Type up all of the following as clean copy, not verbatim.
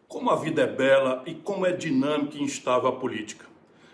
Como a vida é bela e como é dinâmica e instável a política.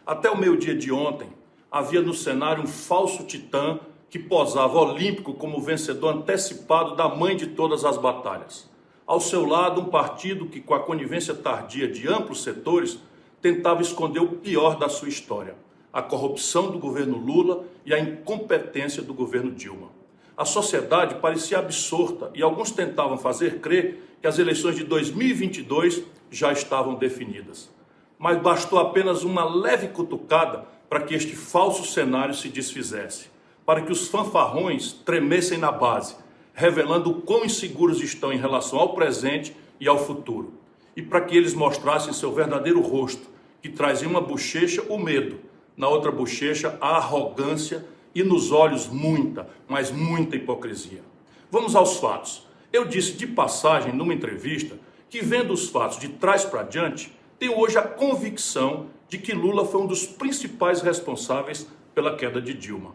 Até o meio-dia de ontem, havia no cenário um falso titã que posava olímpico como vencedor antecipado da mãe de todas as batalhas. Ao seu lado, um partido que, com a conivência tardia de amplos setores, tentava esconder o pior da sua história: a corrupção do governo Lula e a incompetência do governo Dilma. A sociedade parecia absorta e alguns tentavam fazer crer que as eleições de 2022 já estavam definidas. Mas bastou apenas uma leve cutucada para que este falso cenário se desfizesse, para que os fanfarrões tremessem na base, revelando o quão inseguros estão em relação ao presente e ao futuro, e para que eles mostrassem seu verdadeiro rosto, que traz em uma bochecha o medo, na outra bochecha a arrogância e nos olhos muita, mas muita hipocrisia. Vamos aos fatos. Eu disse de passagem numa entrevista que, vendo os fatos de trás para diante, tenho hoje a convicção de que Lula foi um dos principais responsáveis pela queda de Dilma.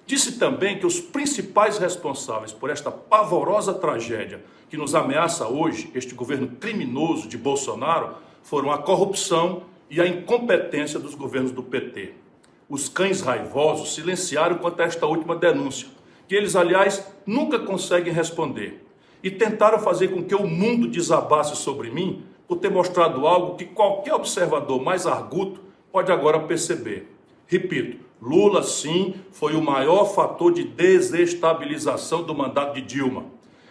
Disse também que os principais responsáveis por esta pavorosa tragédia que nos ameaça hoje, este governo criminoso de Bolsonaro, foram a corrupção e a incompetência dos governos do PT. Os cães raivosos silenciaram quanto a esta última denúncia, que eles, aliás, nunca conseguem responder, e tentaram fazer com que o mundo desabasse sobre mim por ter mostrado algo que qualquer observador mais arguto pode agora perceber. Repito, Lula, sim, foi o maior fator de desestabilização do mandato de Dilma.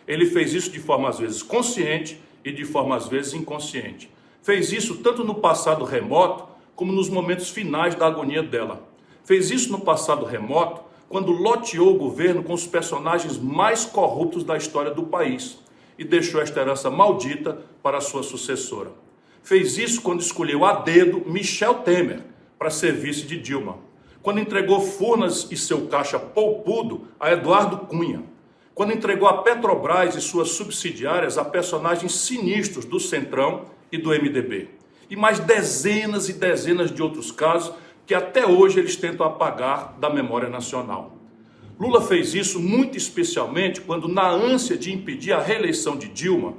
Ele fez isso de forma às vezes consciente e de forma às vezes inconsciente. Fez isso tanto no passado remoto como nos momentos finais da agonia dela. Fez isso no passado remoto quando loteou o governo com os personagens mais corruptos da história do país e deixou esta herança maldita para sua sucessora. Fez isso quando escolheu a dedo Michel Temer para ser vice de Dilma, quando entregou Furnas e seu caixa poupudo a Eduardo Cunha, quando entregou a Petrobras e suas subsidiárias a personagens sinistros do Centrão e do MDB, e mais dezenas e dezenas de outros casos que até hoje eles tentam apagar da memória nacional. Lula fez isso muito especialmente quando, na ânsia de impedir a reeleição de Dilma,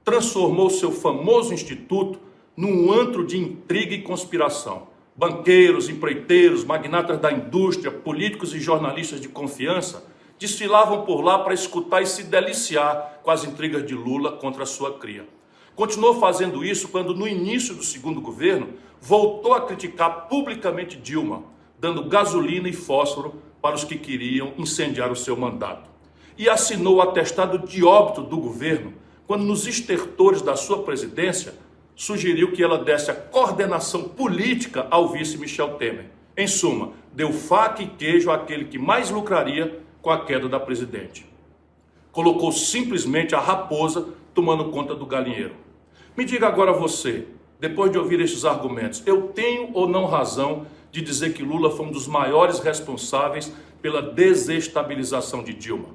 transformou seu famoso instituto num antro de intriga e conspiração. Banqueiros, empreiteiros, magnatas da indústria, políticos e jornalistas de confiança desfilavam por lá para escutar e se deliciar com as intrigas de Lula contra a sua cria. Continuou fazendo isso quando, no início do segundo governo, voltou a criticar publicamente Dilma, dando gasolina e fósforo para os que queriam incendiar o seu mandato. E assinou o atestado de óbito do governo quando, nos estertores da sua presidência, sugeriu que ela desse a coordenação política ao vice Michel Temer. Em suma, deu faca e queijo àquele que mais lucraria com a queda da presidente. Colocou simplesmente a raposa tomando conta do galinheiro. Me diga agora você, depois de ouvir estes argumentos, eu tenho ou não razão de dizer que Lula foi um dos maiores responsáveis pela desestabilização de Dilma?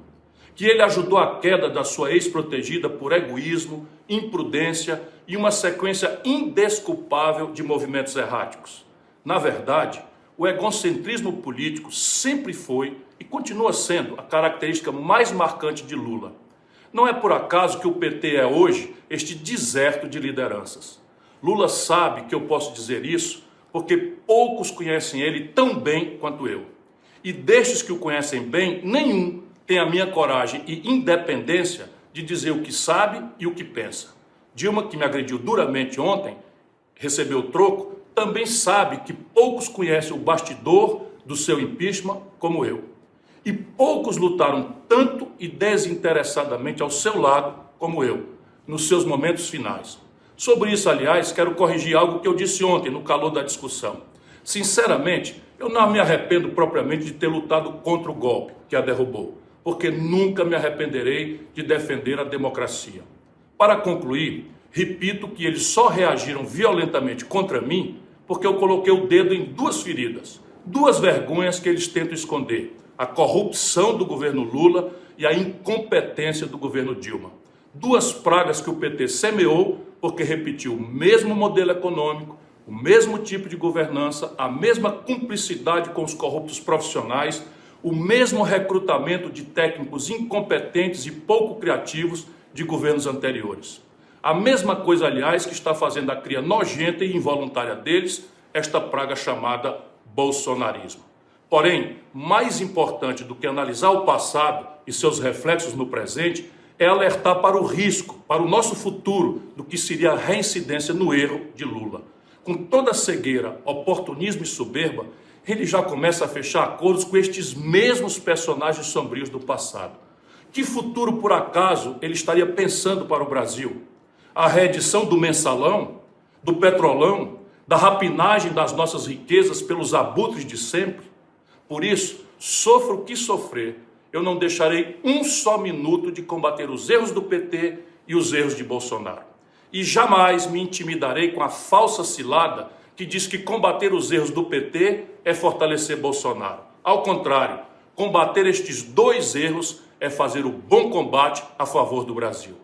Que ele ajudou a queda da sua ex-protegida por egoísmo, imprudência e uma sequência indesculpável de movimentos erráticos? Na verdade, o egocentrismo político sempre foi e continua sendo a característica mais marcante de Lula. Não é por acaso que o PT é hoje este deserto de lideranças. Lula sabe que eu posso dizer isso porque poucos conhecem ele tão bem quanto eu. E destes que o conhecem bem, nenhum tem a minha coragem e independência de dizer o que sabe e o que pensa. Dilma, que me agrediu duramente ontem, recebeu troco, também sabe que poucos conhecem o bastidor do seu impeachment como eu. E poucos lutaram tanto e desinteressadamente ao seu lado como eu, nos seus momentos finais. Sobre isso, aliás, quero corrigir algo que eu disse ontem no calor da discussão. Sinceramente, eu não me arrependo propriamente de ter lutado contra o golpe que a derrubou, porque nunca me arrependerei de defender a democracia. Para concluir, repito que eles só reagiram violentamente contra mim porque eu coloquei o dedo em duas feridas, duas vergonhas que eles tentam esconder: a corrupção do governo Lula e a incompetência do governo Dilma. Duas pragas que o PT semeou porque repetiu o mesmo modelo econômico, o mesmo tipo de governança, a mesma cumplicidade com os corruptos profissionais, o mesmo recrutamento de técnicos incompetentes e pouco criativos de governos anteriores. A mesma coisa, aliás, que está fazendo a cria nojenta e involuntária deles, esta praga chamada bolsonarismo. Porém, mais importante do que analisar o passado e seus reflexos no presente, é alertar para o risco, para o nosso futuro, do que seria a reincidência no erro de Lula. Com toda a cegueira, oportunismo e soberba, ele já começa a fechar acordos com estes mesmos personagens sombrios do passado. Que futuro, por acaso, ele estaria pensando para o Brasil? A reedição do mensalão, do petrolão, da rapinagem das nossas riquezas pelos abutres de sempre? Por isso, sofra o que sofrer, eu não deixarei um só minuto de combater os erros do PT e os erros de Bolsonaro. E jamais me intimidarei com a falsa cilada que diz que combater os erros do PT é fortalecer Bolsonaro. Ao contrário, combater estes dois erros é fazer o bom combate a favor do Brasil.